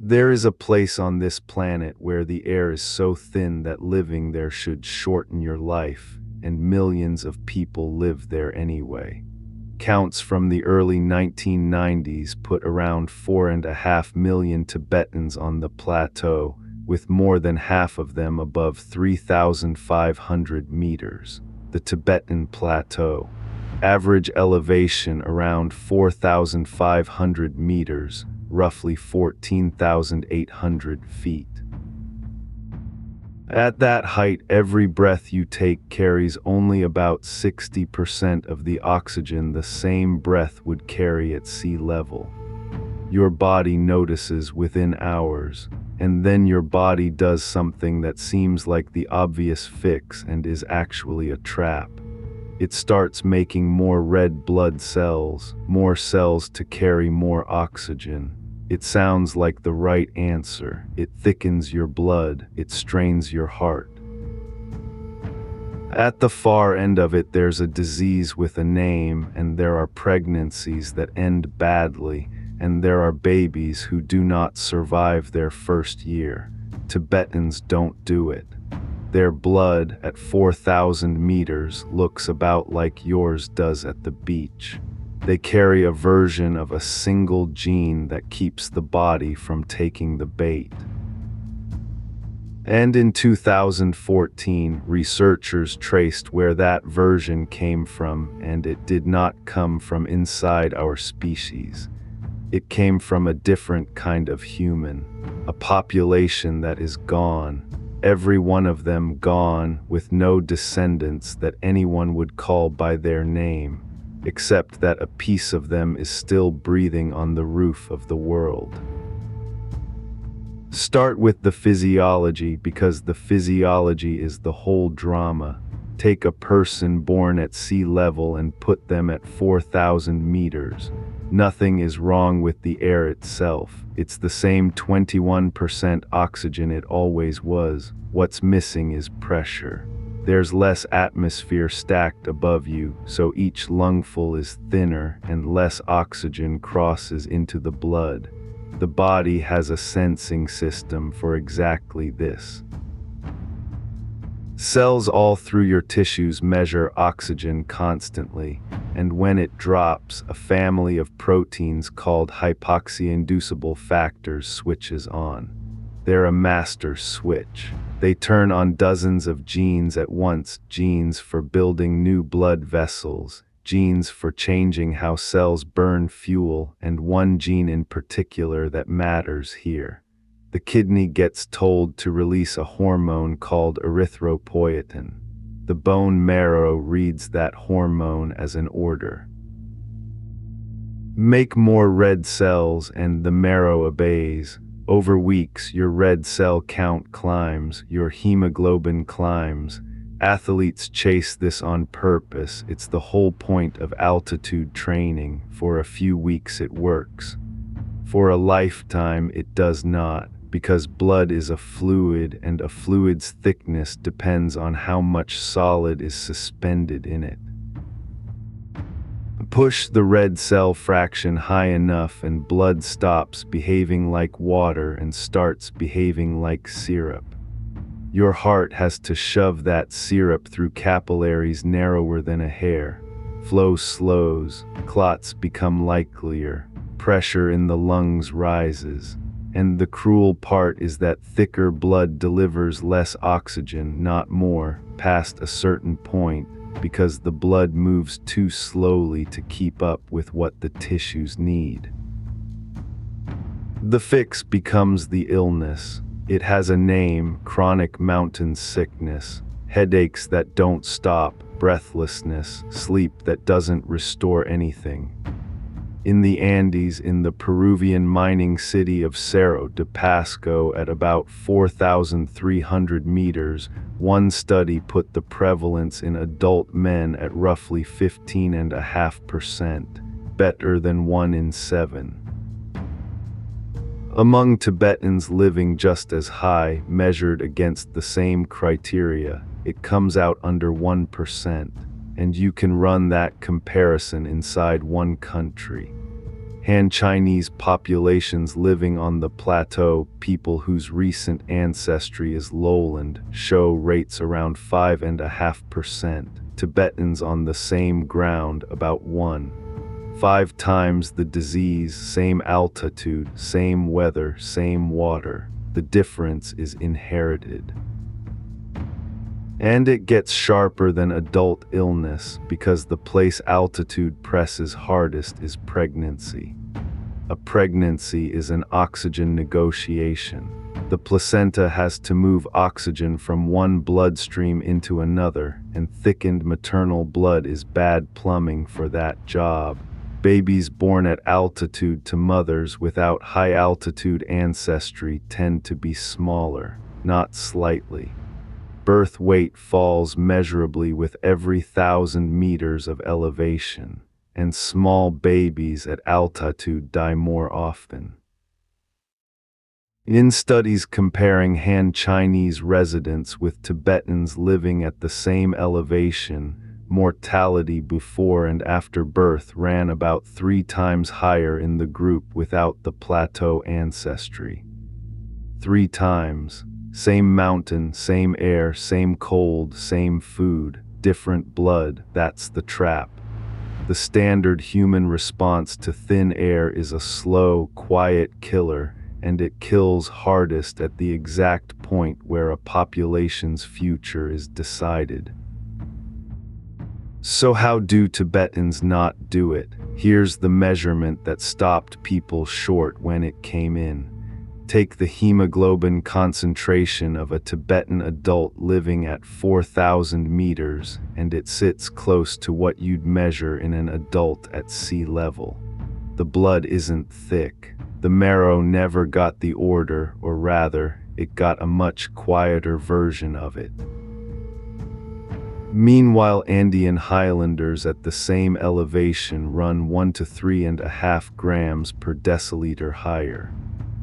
There is a place on this planet where the air is so thin that living there should shorten your life, and millions of people live there anyway. Counts from the early 1990s put around 4.5 million Tibetans on the Plateau, with more than half of them above 3,500 meters. The Tibetan Plateau. Average elevation around 4,500 meters, roughly 14,800 feet. At that height, every breath you take carries only about 60% of the oxygen the same breath would carry at sea level. Your body notices within hours, and then your body does something that seems like the obvious fix and is actually a trap. It starts making more red blood cells, more cells to carry more oxygen. It sounds like the right answer. It thickens your blood, it strains your heart. At the far end of it, there's a disease with a name, and there are pregnancies that end badly, and there are babies who do not survive their first year. Tibetans don't do it. Their blood at 4,000 meters looks about like yours does at the beach. They carry a version of a single gene that keeps the body from taking the bait. And in 2014, researchers traced where that version came from, and it did not come from inside our species. It came from a different kind of human, a population that is gone, every one of them gone, with no descendants that anyone would call by their name, except that a piece of them is still breathing on the roof of the world. Start with the physiology, because the physiology is the whole drama. Take a person born at sea level and put them at 4,000 meters. Nothing is wrong with the air itself. It's the same 21% oxygen it always was. What's missing is pressure. There's less atmosphere stacked above you, so each lungful is thinner and less oxygen crosses into the blood. The body has a sensing system for exactly this. Cells all through your tissues measure oxygen constantly, and when it drops, a family of proteins called hypoxia-inducible factors switches on. They're a master switch. They turn on dozens of genes at once, genes for building new blood vessels, genes for changing how cells burn fuel, and one gene in particular that matters here. The kidney gets told to release a hormone called erythropoietin. The bone marrow reads that hormone as an order. Make more red cells, and the marrow obeys. Over weeks, your red cell count climbs, your hemoglobin climbs. Athletes chase this on purpose. It's the whole point of altitude training. For a few weeks it works. For a lifetime it does not, because blood is a fluid, and a fluid's thickness depends on how much solid is suspended in it. Push the red cell fraction high enough and blood stops behaving like water and starts behaving like syrup. Your heart has to shove that syrup through capillaries narrower than a hair. Flow slows, clots become likelier, pressure in the lungs rises. And the cruel part is that thicker blood delivers less oxygen, not more, past a certain point, because the blood moves too slowly to keep up with what the tissues need. The fix becomes the illness. It has a name: chronic mountain sickness, headaches that don't stop, breathlessness, sleep that doesn't restore anything. In the Andes, in the Peruvian mining city of Cerro de Pasco at about 4,300 meters, one study put the prevalence in adult men at roughly 15.5%, better than 1 in 7. Among Tibetans living just as high, measured against the same criteria, it comes out under 1%. And you can run that comparison inside one country. Han Chinese populations living on the Plateau, people whose recent ancestry is lowland, show rates around 5.5%. Tibetans on the same ground about 1.5 times the disease, same altitude, same weather, same water. The difference is inherited. And it gets sharper than adult illness because the place altitude presses hardest is pregnancy. A pregnancy is an oxygen negotiation. The placenta has to move oxygen from one bloodstream into another, and thickened maternal blood is bad plumbing for that job. Babies born at altitude to mothers without high-altitude ancestry tend to be smaller, not slightly. Birth weight falls measurably with every 1,000 meters of elevation, and small babies at altitude die more often. In studies comparing Han Chinese residents with Tibetans living at the same elevation, mortality before and after birth ran about 3 times higher in the group without the Plateau ancestry. 3 times. Same mountain, same air, same cold, same food, different blood, that's the trap. The standard human response to thin air is a slow, quiet killer, and it kills hardest at the exact point where a population's future is decided. So how do Tibetans not do it? Here's the measurement that stopped people short when it came in. Take the hemoglobin concentration of a Tibetan adult living at 4,000 meters, and it sits close to what you'd measure in an adult at sea level. The blood isn't thick. The marrow never got the order, or rather, it got a much quieter version of it. Meanwhile, Andean highlanders at the same elevation run 1 to 3.5 grams per deciliter higher.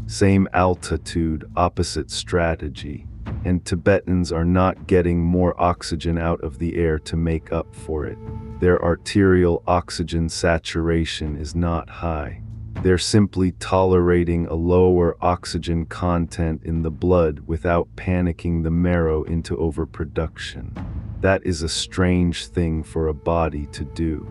Same altitude, opposite strategy, and Tibetans are not getting more oxygen out of the air to make up for it. Their arterial oxygen saturation is not high. They're simply tolerating a lower oxygen content in the blood without panicking the marrow into overproduction. That is a strange thing for a body to do.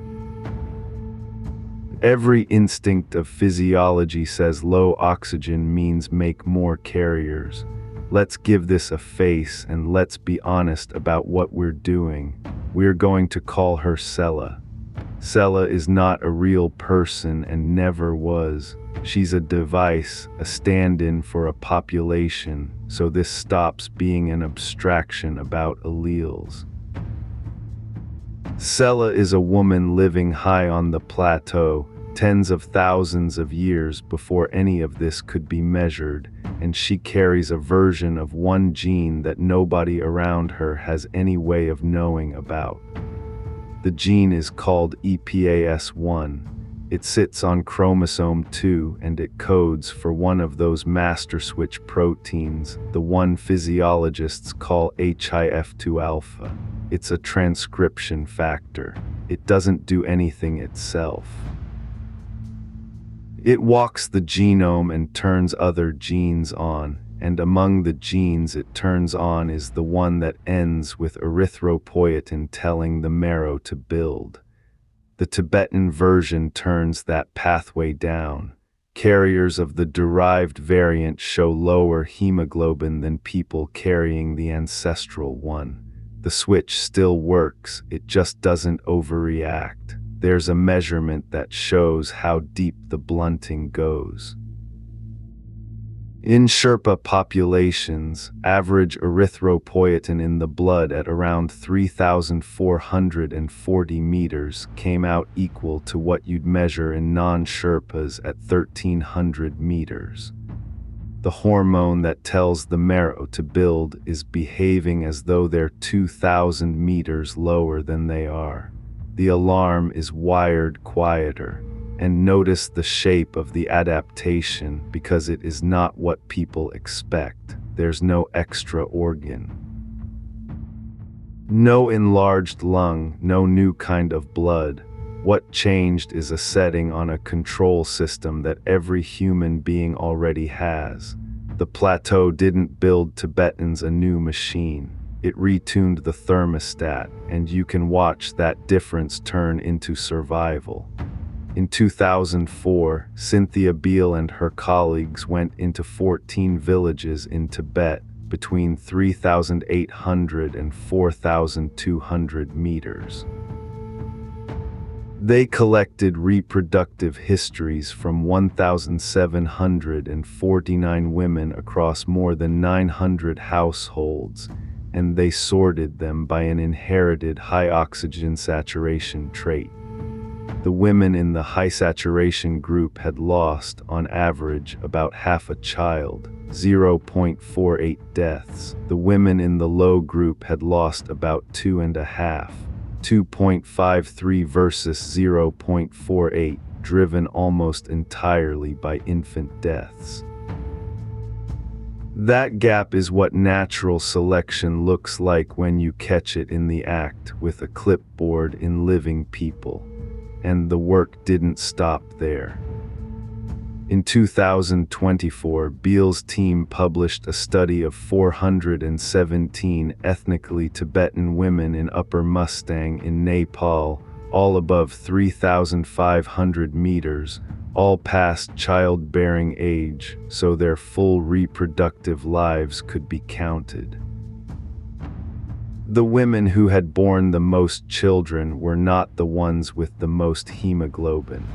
Every instinct of physiology says low oxygen means make more carriers. Let's give this a face and let's be honest about what we're doing. We're going to call her Sela. Sela is not a real person and never was. She's a device, a stand-in for a population, so this stops being an abstraction about alleles. Sela is a woman living high on the plateau, tens of thousands of years before any of this could be measured, and she carries a version of one gene that nobody around her has any way of knowing about. The gene is called EPAS1. It sits on chromosome 2 and it codes for one of those master switch proteins, the one physiologists call HIF2 alpha. It's a transcription factor. It doesn't do anything itself. It walks the genome and turns other genes on, and among the genes it turns on is the one that ends with erythropoietin telling the marrow to build. The Tibetan version turns that pathway down. Carriers of the derived variant show lower hemoglobin than people carrying the ancestral one. The switch still works, it just doesn't overreact. There's a measurement that shows how deep the blunting goes. In Sherpa populations, average erythropoietin in the blood at around 3,440 meters came out equal to what you'd measure in non-Sherpas at 1,300 meters. The hormone that tells the marrow to build is behaving as though they're 2,000 meters lower than they are. The alarm is wired quieter. And notice the shape of the adaptation because it is not what people expect. There's no extra organ. No enlarged lung, no new kind of blood. What changed is a setting on a control system that every human being already has. The Plateau didn't build Tibetans a new machine. It retuned the thermostat, and you can watch that difference turn into survival. In 2004, Cynthia Beale and her colleagues went into 14 villages in Tibet between 3,800 and 4,200 meters. They collected reproductive histories from 1,749 women across more than 900 households, and they sorted them by an inherited high oxygen saturation trait. The women in the high saturation group had lost, on average, about half a child, 0.48 deaths. The women in the low group had lost about 2.5, 2.53 versus 0.48, driven almost entirely by infant deaths. That gap is what natural selection looks like when you catch it in the act with a clipboard in living people. And the work didn't stop there. In 2024, Beale's team published a study of 417 ethnically Tibetan women in Upper Mustang in Nepal, all above 3,500 meters, all past childbearing age, so their full reproductive lives could be counted. The women who had borne the most children were not the ones with the most hemoglobin.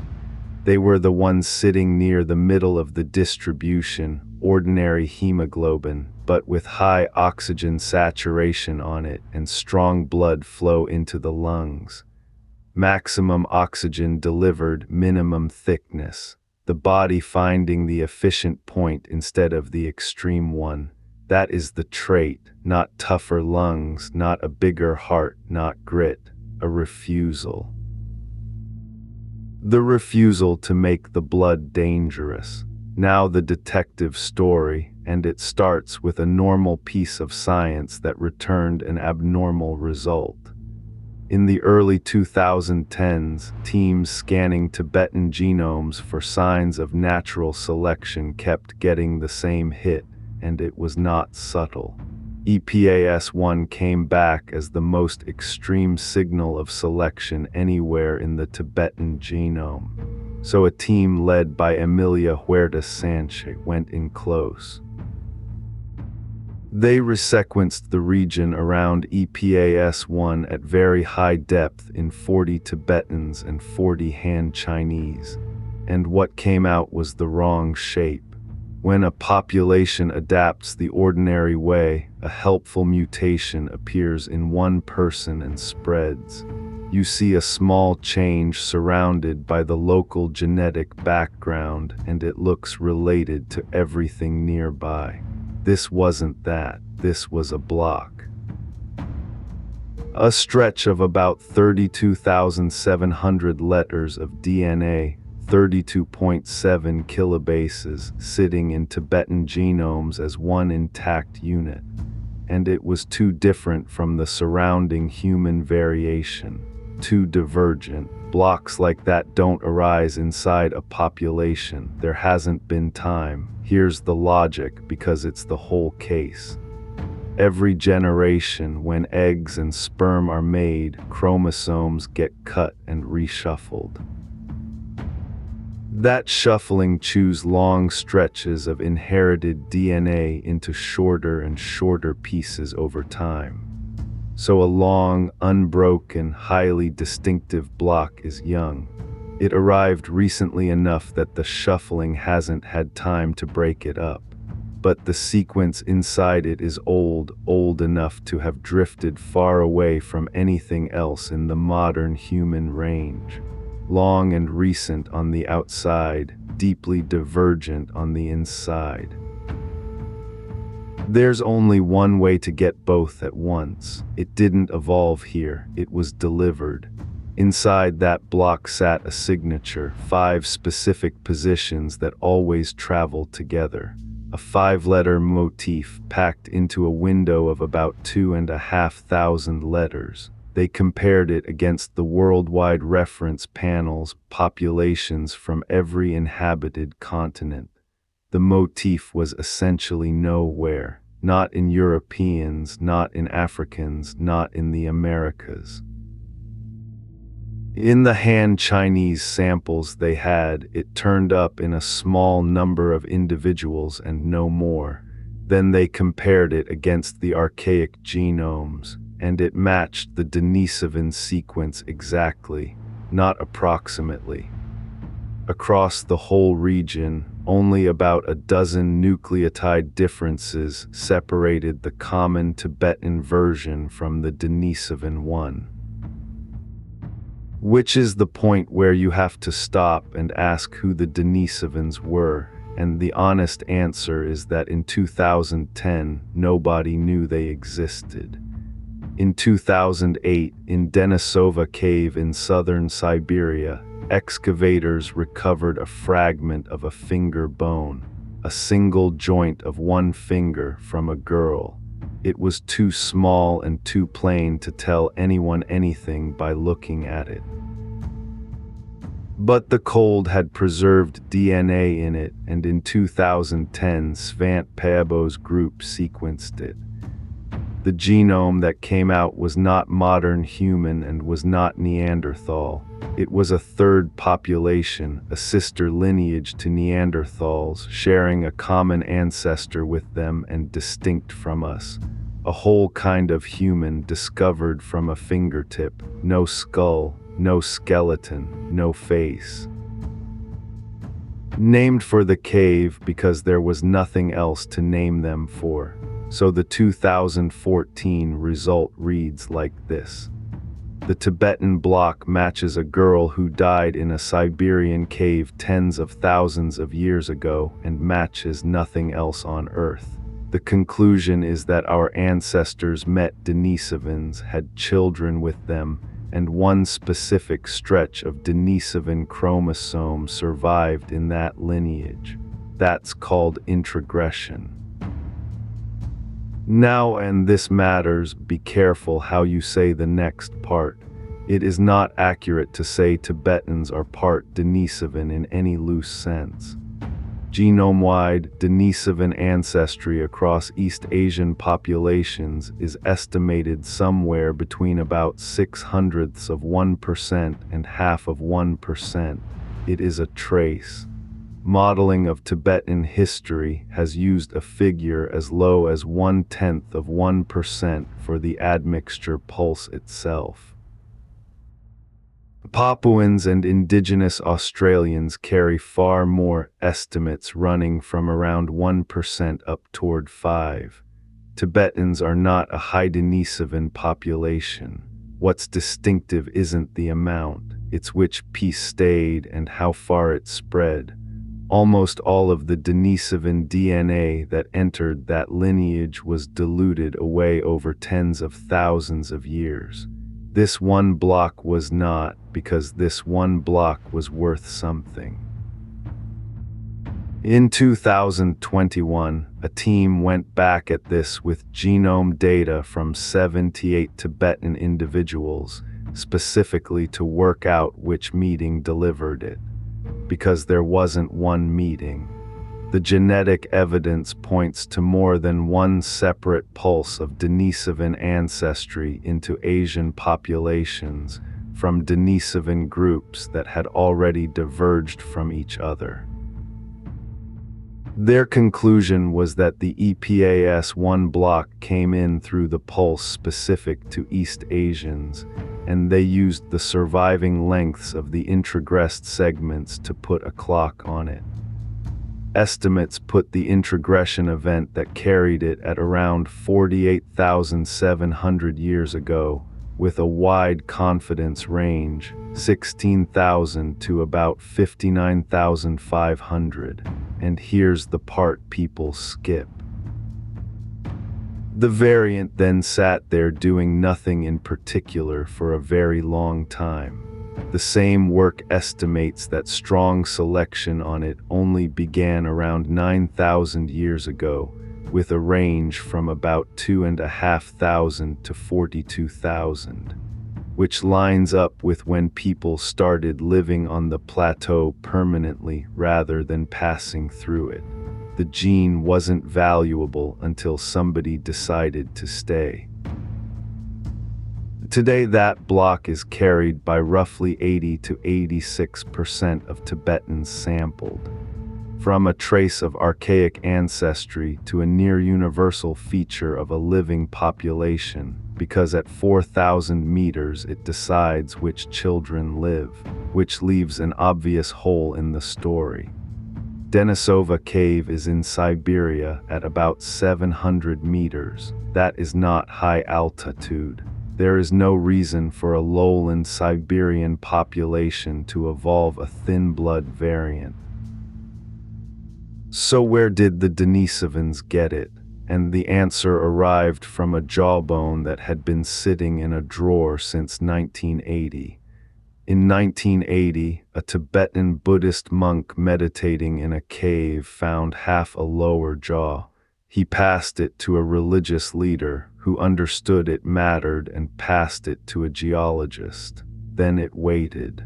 They were the ones sitting near the middle of the distribution, ordinary hemoglobin, but with high oxygen saturation on it and strong blood flow into the lungs. Maximum oxygen delivered, minimum thickness. The body finding the efficient point instead of the extreme one. That is the trait, not tougher lungs, not a bigger heart, not grit, a refusal. The refusal to make the blood dangerous. Now the detective story, and it starts with a normal piece of science that returned an abnormal result. In the early 2010s, teams scanning Tibetan genomes for signs of natural selection kept getting the same hit, and it was not subtle. EPAS1 came back as the most extreme signal of selection anywhere in the Tibetan genome. So a team led by Emilia Huerta Sanchez went in close. They resequenced the region around EPAS1 at very high depth in 40 Tibetans and 40 Han Chinese. And what came out was the wrong shape. When a population adapts the ordinary way, a helpful mutation appears in one person and spreads. You see a small change surrounded by the local genetic background, and it looks related to everything nearby. This wasn't that, this was a block. A stretch of about 32,700 letters of DNA, 32.7 kilobases, sitting in Tibetan genomes as one intact unit. And it was too different from the surrounding human variation, too divergent. Blocks like that don't arise inside a population. There hasn't been time. Here's the logic, because it's the whole case. Every generation, when eggs and sperm are made, chromosomes get cut and reshuffled. That shuffling chews long stretches of inherited DNA into shorter and shorter pieces over time. So a long, unbroken, highly distinctive block is young. It arrived recently enough that the shuffling hasn't had time to break it up. But the sequence inside it is old enough to have drifted far away from anything else in the modern human range. Long and recent on the outside, deeply divergent on the inside. There's only one way to get both at once. It didn't evolve here, it was delivered. Inside that block sat a signature, 5 specific positions that always travel together. A 5-letter motif packed into a window of about 2,500 letters. They compared it against the worldwide reference panels, populations from every inhabited continent. The motif was essentially nowhere, not in Europeans, not in Africans, not in the Americas. In the Han Chinese samples they had, it turned up in a small number of individuals and no more. Then they compared it against the archaic genomes, and it matched the Denisovan sequence exactly, not approximately. Across the whole region, only about a dozen nucleotide differences separated the common Tibetan version from the Denisovan one. Which is the point where you have to stop and ask who the Denisovans were, and the honest answer is that in 2010, nobody knew they existed. In 2008, in Denisova cave in southern Siberia, excavators recovered a fragment of a finger bone, a single joint of one finger from a girl. It was too small and too plain to tell anyone anything by looking at it. But the cold had preserved DNA in it, and in 2010 Svante Pääbo's group sequenced it. The genome that came out was not modern human and was not Neanderthal. It was a third population, a sister lineage to Neanderthals, sharing a common ancestor with them and distinct from us. A whole kind of human discovered from a fingertip, no skull, no skeleton, no face. Named for the cave because there was nothing else to name them for. So the 2014 result reads like this. The Tibetan block matches a girl who died in a Siberian cave tens of thousands of years ago and matches nothing else on Earth. The conclusion is that our ancestors met Denisovans, had children with them, and one specific stretch of Denisovan chromosome survived in that lineage. That's called introgression. Now, and this matters, be careful how you say the next part. It is not accurate to say Tibetans are part Denisovan in any loose sense. Genome-wide, Denisovan ancestry across East Asian populations is estimated somewhere between about 0.06% and 0.5%. It is a trace. Modeling of Tibetan history has used a figure as low as 0.1% for the admixture pulse itself. Papuans and indigenous Australians carry far more, estimates running from around 1% up toward 5%. Tibetans are not a high Denisovan population. What's distinctive isn't the amount, it's which piece stayed and how far it spread. Almost all of the Denisovan DNA that entered that lineage was diluted away over tens of thousands of years. This one block was not, because this one block was worth something. In 2021, a team went back at this with genome data from 78 Tibetan individuals, specifically to work out which meeting delivered it. Because there wasn't one meeting. The genetic evidence points to more than one separate pulse of Denisovan ancestry into Asian populations from Denisovan groups that had already diverged from each other. Their conclusion was that the EPAS1 block came in through the pulse specific to East Asians, and they used the surviving lengths of the introgressed segments to put a clock on it. Estimates put the introgression event that carried it at around 48,700 years ago, with a wide confidence range, 16,000 to about 59,500. And here's the part people skip. The variant then sat there doing nothing in particular for a very long time. The same work estimates that strong selection on it only began around 9,000 years ago, with a range from about 2,500 to 42,000. which lines up with when people started living on the plateau permanently rather than passing through it. The gene wasn't valuable until somebody decided to stay. Today, that block is carried by roughly 80 to 86% of Tibetans sampled. From a trace of archaic ancestry to a near-universal feature of a living population, because at 4,000 meters it decides which children live, which leaves an obvious hole in the story. Denisova cave is in Siberia at about 700 meters. That is not high altitude. There is no reason for a lowland Siberian population to evolve a thin blood variant. So where did the Denisovans get it? And the answer arrived from a jawbone that had been sitting in a drawer since 1980. In 1980, a Tibetan Buddhist monk meditating in a cave found half a lower jaw. He passed it to a religious leader who understood it mattered and passed it to a geologist. Then it waited.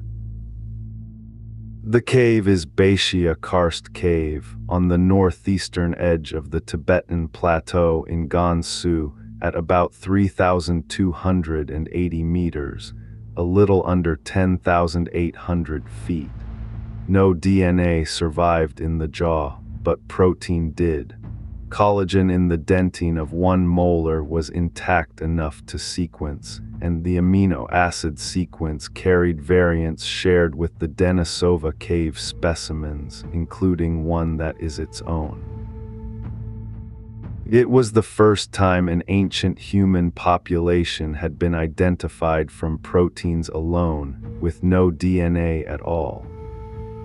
The cave is Baishya Karst Cave on the northeastern edge of the Tibetan Plateau in Gansu at about 3,280 meters, a little under 10,800 feet. No DNA survived in the jaw, but protein did. Collagen in the dentine of 1 molar was intact enough to sequence, and the amino acid sequence carried variants shared with the Denisova cave specimens, including one that is its own. It was the first time an ancient human population had been identified from proteins alone, with no DNA at all.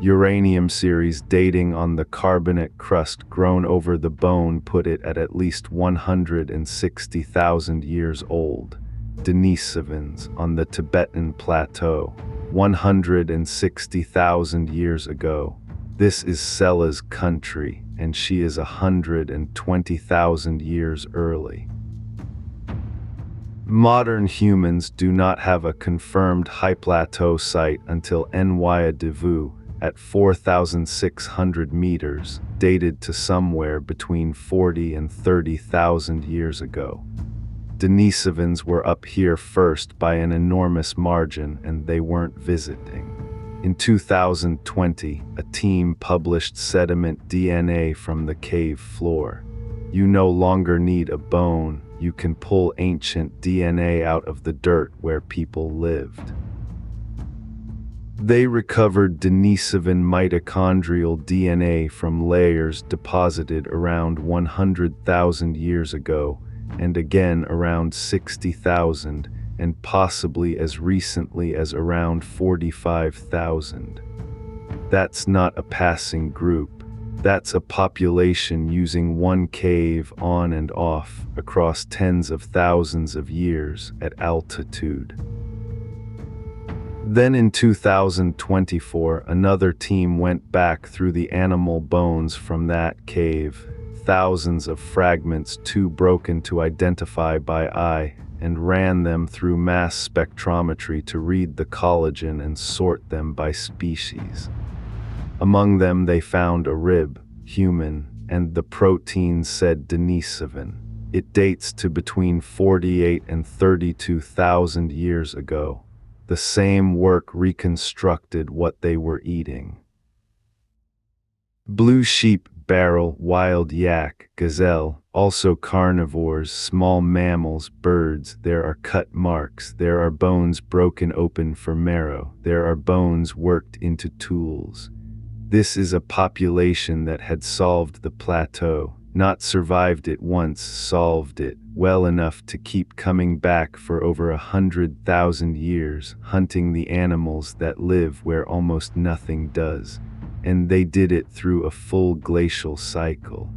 Uranium series dating on the carbonate crust grown over the bone put it at least 160,000 years old. Denisovans on the Tibetan Plateau, 160,000 years ago. This is Sela's country, and she is 120,000 years early. Modern humans do not have a confirmed high plateau site until Nyaya Devu, at 4,600 meters, dated to somewhere between 40 and 30,000 years ago. Denisovans were up here first by an enormous margin, and they weren't visiting. In 2020, a team published sediment DNA from the cave floor. You no longer need a bone, you can pull ancient DNA out of the dirt where people lived. They recovered Denisovan mitochondrial DNA from layers deposited around 100,000 years ago, and again around 60,000, and possibly as recently as around 45,000. That's not a passing group. That's a population using one cave on and off across tens of thousands of years at altitude. Then in 2024, another team went back through the animal bones from that cave, thousands of fragments too broken to identify by eye, and ran them through mass spectrometry to read the collagen and sort them by species. Among them they found a rib, human, and the protein said Denisovan. It dates to between 48 and 32,000 years ago. The same work reconstructed what they were eating. Blue sheep, barrel, wild yak, gazelle, also carnivores, small mammals, birds. There are cut marks, there are bones broken open for marrow, there are bones worked into tools. This is a population that had solved the plateau, not survived it once, solved it well enough to keep coming back for over 100,000 years, hunting the animals that live where almost nothing does. And they did it through a full glacial cycle.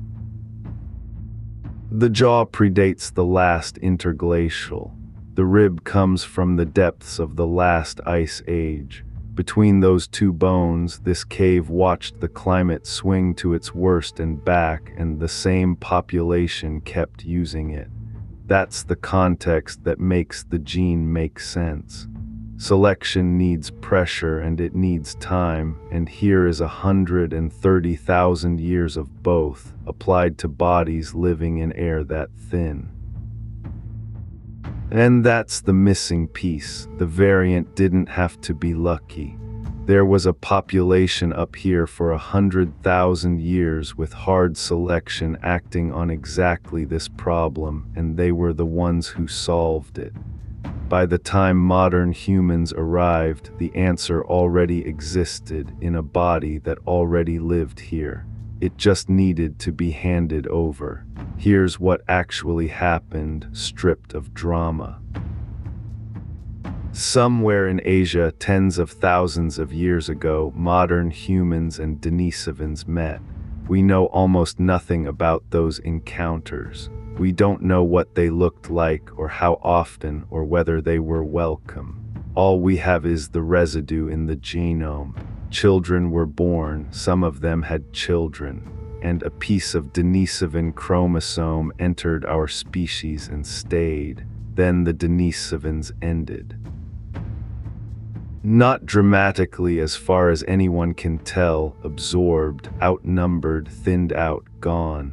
The jaw predates the last interglacial. The rib comes from the depths of the last ice age. Between those two bones, this cave watched the climate swing to its worst and back, and the same population kept using it. That's the context that makes the gene make sense. Selection needs pressure and it needs time, and here is 130,000 years of both, applied to bodies living in air that thin. And that's the missing piece. The variant didn't have to be lucky. There was a population up here for 100,000 years with hard selection acting on exactly this problem, and they were the ones who solved it. By the time modern humans arrived, the answer already existed in a body that already lived here. It just needed to be handed over. Here's what actually happened, stripped of drama. Somewhere in Asia, tens of thousands of years ago, modern humans and Denisovans met. We know almost nothing about those encounters. We don't know what they looked like or how often or whether they were welcome. All we have is the residue in the genome. Children were born, some of them had children, and a piece of Denisovan chromosome entered our species and stayed. Then the Denisovans ended. Not dramatically as far as anyone can tell, absorbed, outnumbered, thinned out, gone.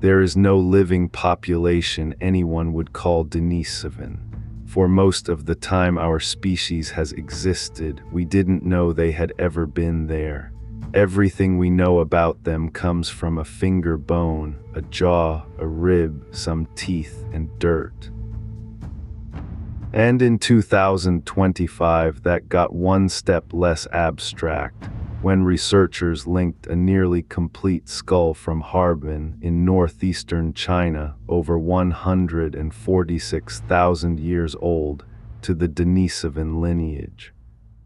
There is no living population anyone would call Denisovan. For most of the time our species has existed, we didn't know they had ever been there. Everything we know about them comes from a finger bone, a jaw, a rib, some teeth, and dirt. And in 2025 that got one step less abstract, when researchers linked a nearly complete skull from Harbin in northeastern China, over 146,000 years old, to the Denisovan lineage.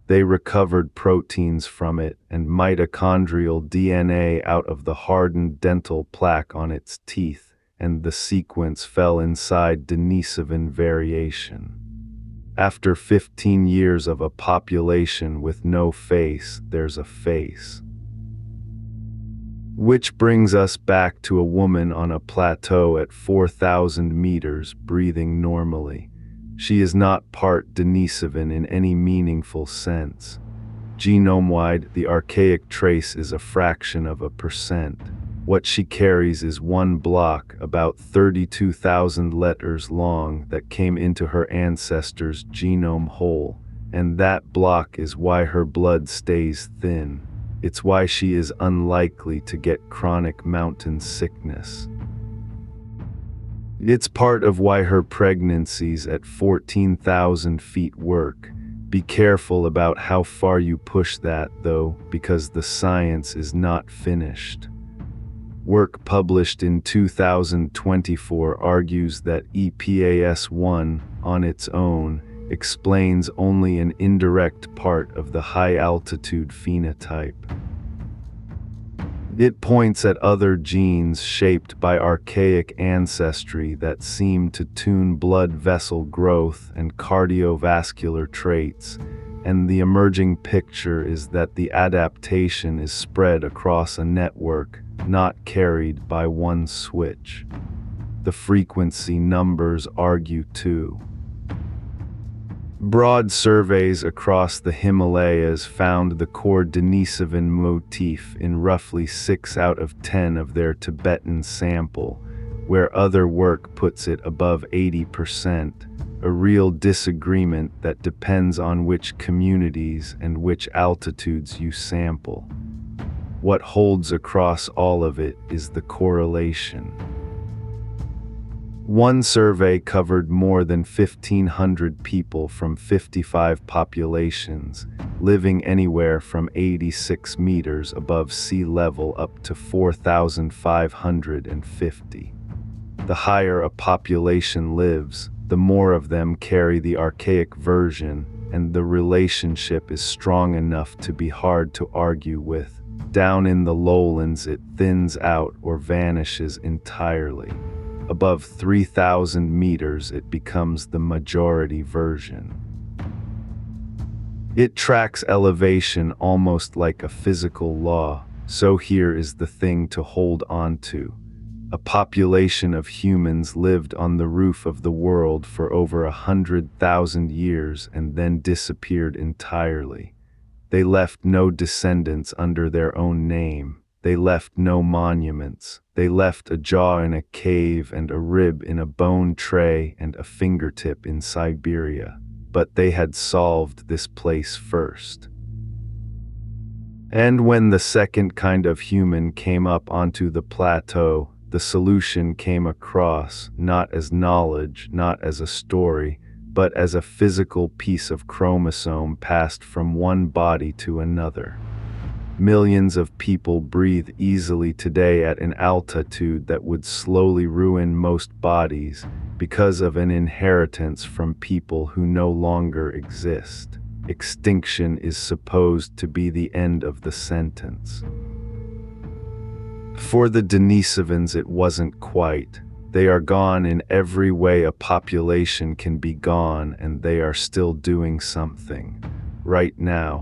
They recovered proteins from it and mitochondrial DNA out of the hardened dental plaque on its teeth, and the sequence fell inside Denisovan variation. After 15 years of a population with no face, there's a face. Which brings us back to a woman on a plateau at 4,000 meters, breathing normally. She is not part Denisovan in any meaningful sense. Genome-wide, the archaic trace is a fraction of a percent. What she carries is one block, about 32,000 letters long, that came into her ancestor's genome whole, and that block is why her blood stays thin. It's why she is unlikely to get chronic mountain sickness. It's part of why her pregnancies at 14,000 feet work. Be careful about how far you push that, though, because the science is not finished. Work published in 2024 argues that EPAS1, on its own, explains only an indirect part of the high-altitude phenotype. It points at other genes shaped by archaic ancestry that seem to tune blood vessel growth and cardiovascular traits, and the emerging picture is that the adaptation is spread across a network, not carried by one switch. The frequency numbers argue too. Broad surveys across the Himalayas found the core Denisovan motif in roughly 6 out of 10 of their Tibetan sample, where other work puts it above 80%, a real disagreement that depends on which communities and which altitudes you sample. What holds across all of it is the correlation. One survey covered more than 1,500 people from 55 populations, living anywhere from 86 meters above sea level up to 4,550. The higher a population lives, the more of them carry the archaic version, and the relationship is strong enough to be hard to argue with. Down in the lowlands it thins out or vanishes entirely. Above 3,000 meters it becomes the majority version. It tracks elevation almost like a physical law, so here is the thing to hold on to. A population of humans lived on the roof of the world for over 100,000 years and then disappeared entirely. They left no descendants under their own name. They left no monuments. They left a jaw in a cave and a rib in a bone tray and a fingertip in Siberia. But they had solved this place first. And when the second kind of human came up onto the plateau, the solution came across, not as knowledge, not as a story, but as a physical piece of chromosome passed from one body to another. Millions of people breathe easily today at an altitude that would slowly ruin most bodies because of an inheritance from people who no longer exist. Extinction is supposed to be the end of the sentence. For the Denisovans, it wasn't quite. They are gone in every way a population can be gone, and they are still doing something right now.